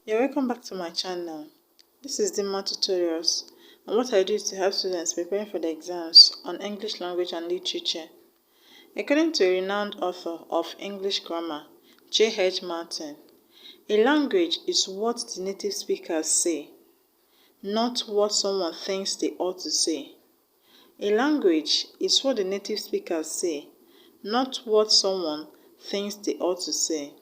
You're welcome back to my channel. This is the tutorials, and what I do is to help students preparing for the exams on English language and literature. According to a renowned author of English grammar, J.H. Martin, a language is what the native speakers say, not what someone thinks they ought to say. A language is what the native speakers say, not what someone thinks they ought to say.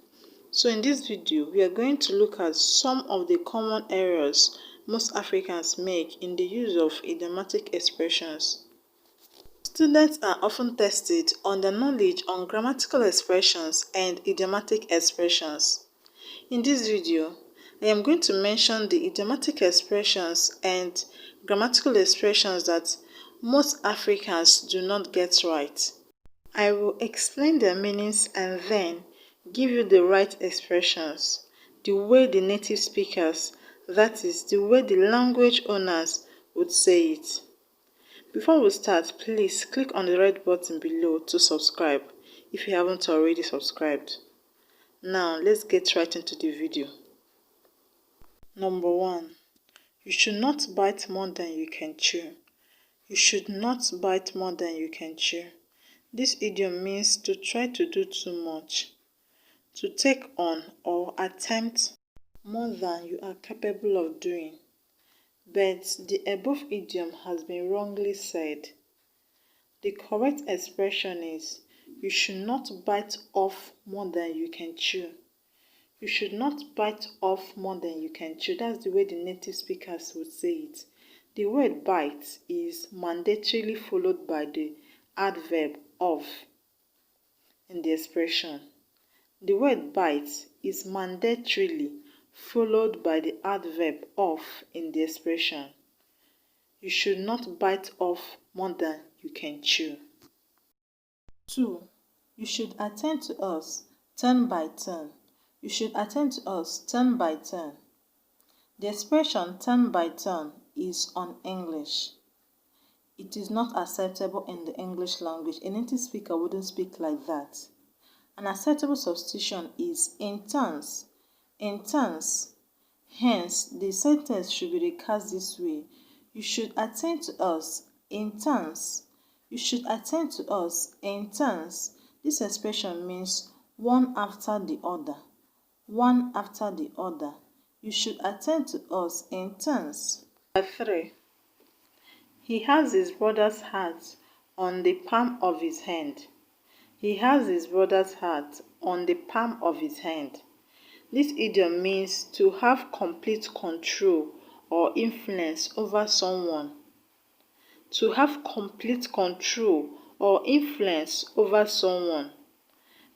So in this video, we are going to look at some of the common errors most Africans make in the use of idiomatic expressions. Students are often tested on their knowledge on grammatical expressions and idiomatic expressions. In this video, I am going to mention the idiomatic expressions and grammatical expressions that most Africans do not get right. I will explain their meanings and then give you the right expressions, the way the native speakers, that is, the way the language owners would say it. Before we start, please click on the red button below to subscribe if you haven't already subscribed. Now, let's get right into the video. Number 1. You should not bite more than you can chew. You should not bite more than you can chew. This idiom means to try to do too much, to take on or attempt more than you are capable of doing. But the above idiom has been wrongly said. The correct expression is, you should not bite off more than you can chew. You should not bite off more than you can chew. That's the way the native speakers would say it. The word bite is mandatorily followed by the adverb of in the expression. The word bite is mandatorily followed by the adverb of in the expression. You should not bite off more than you can chew. 2. You should attend to us turn by turn. You should attend to us turn by turn. The expression turn by turn is un-English. It is not acceptable in the English language. A native speaker wouldn't speak like that. An acceptable substitution is in turns. In turns. Hence, the sentence should be recast this way. You should attend to us in turns. You should attend to us in turns. This expression means one after the other. One after the other. You should attend to us in turns. 3. He has his brother's heart on the palm of his hand. He has his brother's heart on the palm of his hand. This idiom means to have complete control or influence over someone. To have complete control or influence over someone.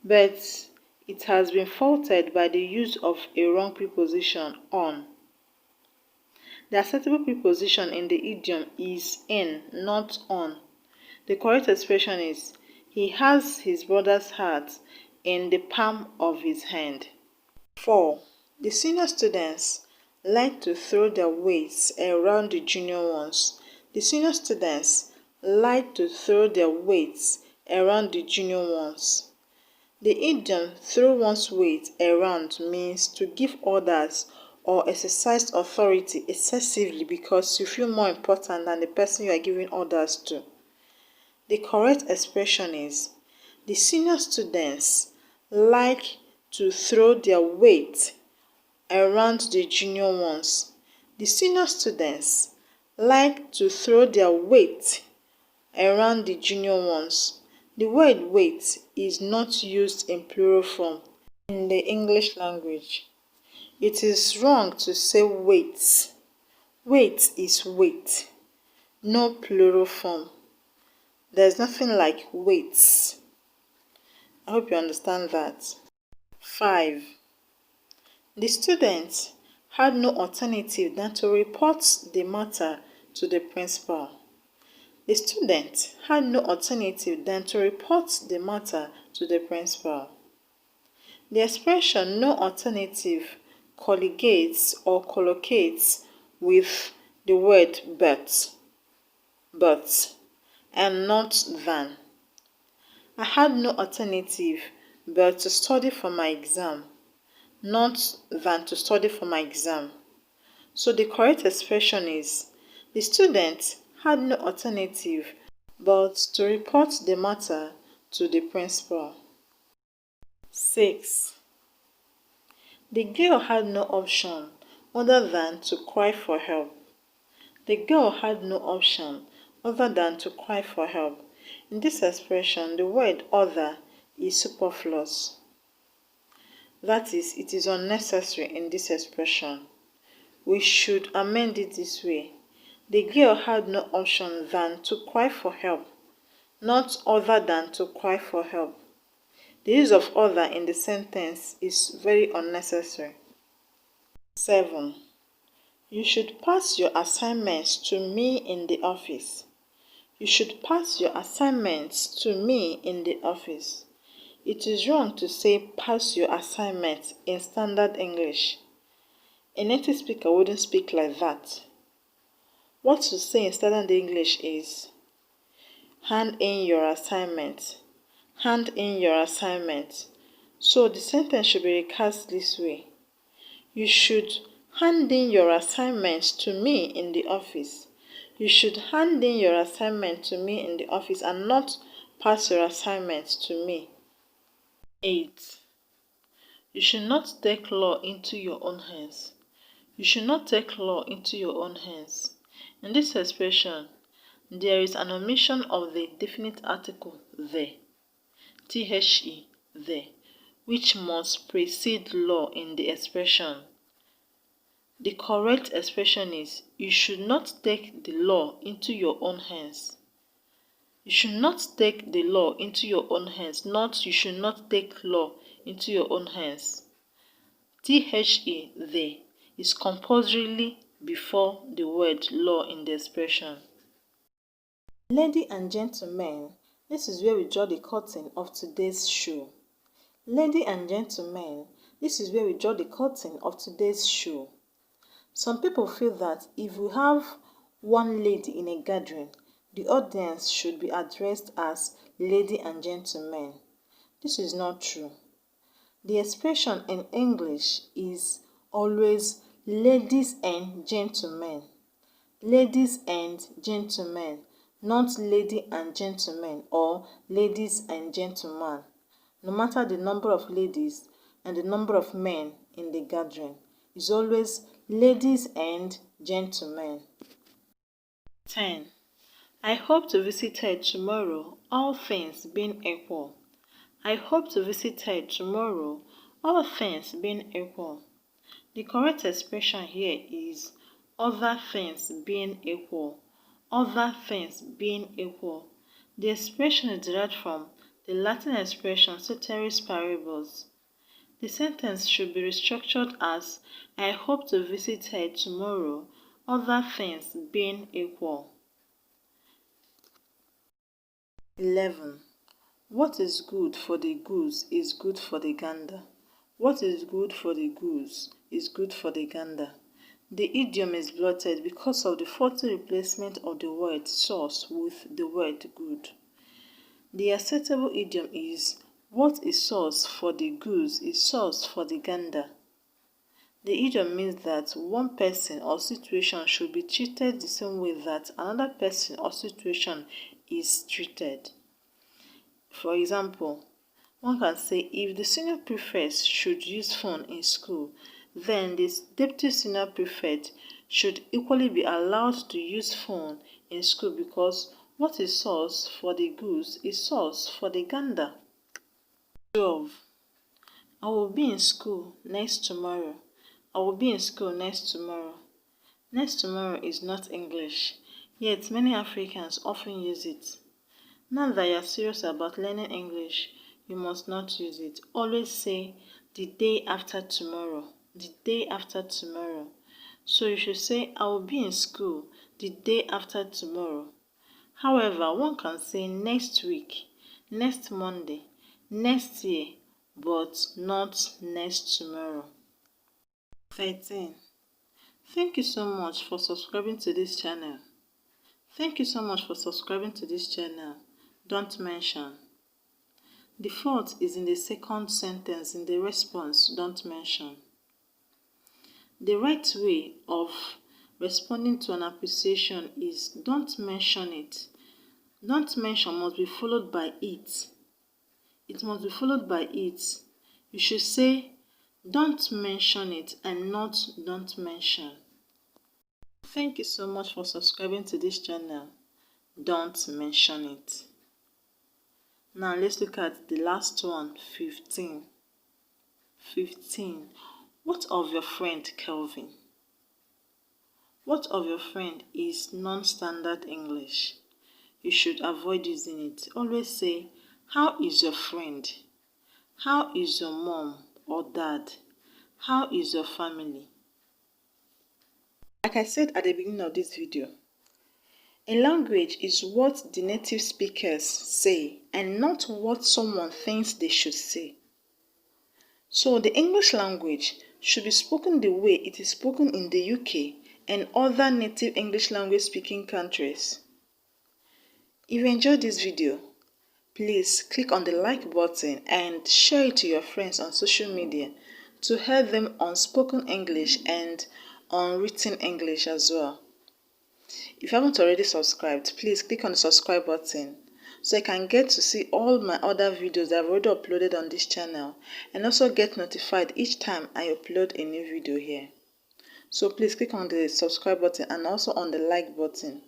But it has been faulted by the use of a wrong preposition on. The acceptable preposition in the idiom is in, not on. The correct expression is, he has his brother's heart in the palm of his hand. 4. The senior students like to throw their weights around the junior ones. The senior students like to throw their weights around the junior ones. The idiom throw one's weight around means to give orders or exercise authority excessively because you feel more important than the person you are giving orders to. The correct expression is, the senior students like to throw their weight around the junior ones. The senior students like to throw their weight around the junior ones. The word weight is not used in plural form in the English language. It is wrong to say weights. Weight is weight, no plural form. There's nothing like weights. I hope you understand that. 5. The student had no alternative than to report the matter to the principal. The student had no alternative than to report the matter to the principal. The expression no alternative colligates or collocates with the word but, and not than. I had no alternative but to study for my exam. not than to study for my exam. So the correct expression is, the student had no alternative but to report the matter to the principal. 6. The girl had no option other than to cry for help. The girl had no option other than to cry for help. In this expression, the word other is superfluous. That is, it is unnecessary in this expression. We should amend it this way. The girl had no option than to cry for help, not other than to cry for help. The use of other in the sentence is very unnecessary. 7. You should pass your assignments to me in the office. You should pass your assignments to me in the office. It is wrong to say pass your assignments in standard English. A native speaker wouldn't speak like that. What to say in standard English is hand in your assignment. Hand in your assignment. So the sentence should be recast this way. You should hand in your assignments to me in the office. You should hand in your assignment to me in the office and not pass your assignment to me. 8. You should not take law into your own hands. You should not take law into your own hands. In this expression, there is an omission of the definite article the, the, the, which must precede law in the expression. The correct expression is, you should not take the law into your own hands. You should not take the law into your own hands, not you should not take law into your own hands. The, is compulsorily before the word law in the expression. Ladies and gentlemen, this is where we draw the curtain of today's show. Ladies and gentlemen, this is where we draw the curtain of today's show. Some people feel that if we have one lady in a gathering, the audience should be addressed as ladies and gentlemen. This is not true. The expression in English is always ladies and gentlemen. Ladies and gentlemen, not lady and gentlemen or ladies and gentlemen. No matter the number of ladies and the number of men in the gathering, is always ladies and gentlemen. 10. I hope to visit her tomorrow, all things being equal. I hope to visit her tomorrow, all things being equal. The correct expression here is other things being equal. Other things being equal. The expression is derived from the Latin expression ceteris paribus. The sentence should be restructured as I hope to visit her tomorrow, other things being equal. 11. What is good for the goose is good for the gander. What is good for the goose is good for the gander. The idiom is blotted because of the faulty replacement of the word source with the word good. The acceptable idiom is what is sauce for the goose is sauce for the gander. The idiom means that one person or situation should be treated the same way that another person or situation is treated. For example, one can say if the senior prefect should use phone in school, then the deputy senior prefect should equally be allowed to use phone in school because what is sauce for the goose is sauce for the gander. 12. I will be in school next tomorrow. I will be in school next tomorrow. Next tomorrow is not English, yet many Africans often use it. Now that you are serious about learning English, you must not use it. Always say the day after tomorrow. The day after tomorrow. So you should say I will be in school the day after tomorrow. However, one can say next week, next Monday, next year, but not next tomorrow. 13. Thank you so much for subscribing to this channel. Thank you so much for subscribing to this channel. Don't mention. The fault is in the second sentence in the response, don't mention. The right way of responding to an appreciation is don't mention it. Don't mention must be followed by it. It must be followed by it. You should say don't mention it and not don't mention. Thank you so much for subscribing to this channel. Don't mention it. Now let's look at the last one, 15. 15. What of your friend Kelvin? What of your friend is non-standard English. You should avoid using it. Always say, how is your friend? How is your mom or dad? How is your family? Like I said at the beginning of this video, a language is what the native speakers say and not what someone thinks they should say. So the English language should be spoken the way it is spoken in the UK and other native English language speaking countries. If you enjoyed this video, please click on the like button and share it to your friends on social media to help them on spoken English and on written English as well. If you haven't already subscribed, please click on the subscribe button so you can get to see all my other videos that I've already uploaded on this channel and also get notified each time I upload a new video here. So please click on the subscribe button and also on the like button.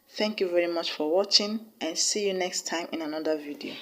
Thank you very much for watching and see you next time in another video.